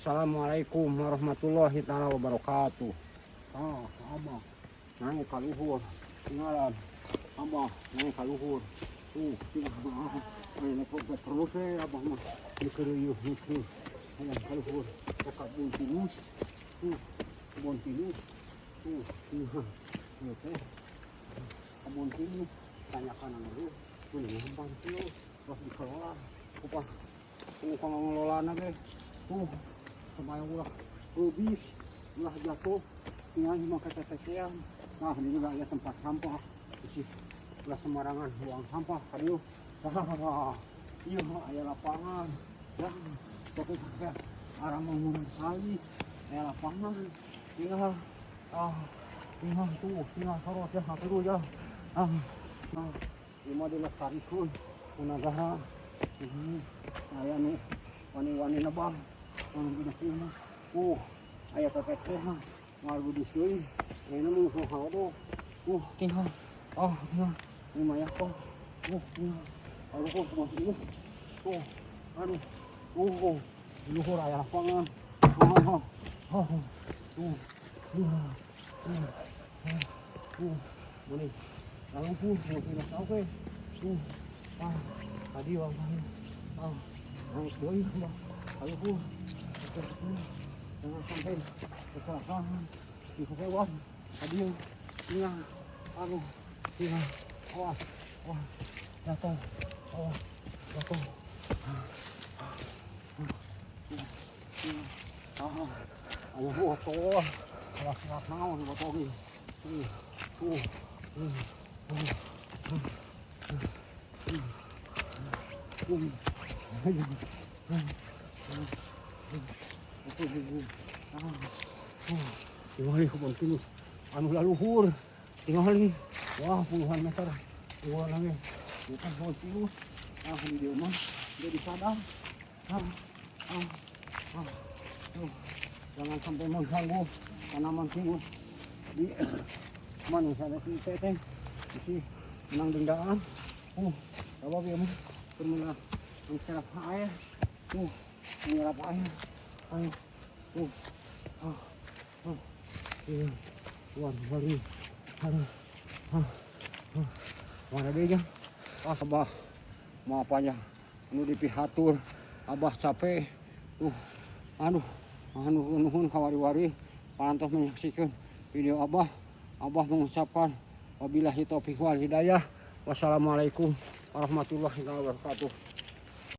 Assalamualaikum warahmatullahi taala wabarakatuh. Abah naik ka luhur, tinggalan. Abah naik ka luhur. Ini terus abah mah dikeruyuh nih. Ayo ka luhur, dekat buntinus. Buntinus. Oke. Buntinus tanyakan dulu. Ini gampang sih, pas dikelola. Upah pengelolaan ge. Supaya ulah habis, ulah jatuh, tinggal cuma ketetean. Nah ini juga ada tempat sampah, isi ulah sembarangan buang sampah. Aduh, iya ada lapangan, ya, pokoknya arah mengurus kali, ada lapangan, tinggal tinggal terus ya, terus ya, ini mau dilestarikan, punagaha, ini saya nih wani-wani nabang. Ayah teteh malu disuin, ini musuh kau tinggal, tinggal, ini maya kok, tinggal, kok masih luhur ayah lapangan, boleh, lalu pun tidak tahu ke, tadi orang doi, lalu pun jangan sampai kecelakaan di kecewa. Tadi tinggal tinggal awas jatuh jatuh ayo foto kelas naon foto ini tinggal kebun kini anu laluhur tinggal wah puluhan meter luar lagi bukan kebun kini di dia mah jadi sadar jangan sampai mengganggu tanaman kini di mana saya di teteng isi menang dendaan apa dia mah permula mencerap air menyerap air wari mana dia abah mau apa aja nu dipihatur abah capek nuhun kawari-wari pantos menyaksikan video abah mengucapkan wabillahi taufiq wal hidayah. Wassalamualaikum warahmatullahi wabarakatuh.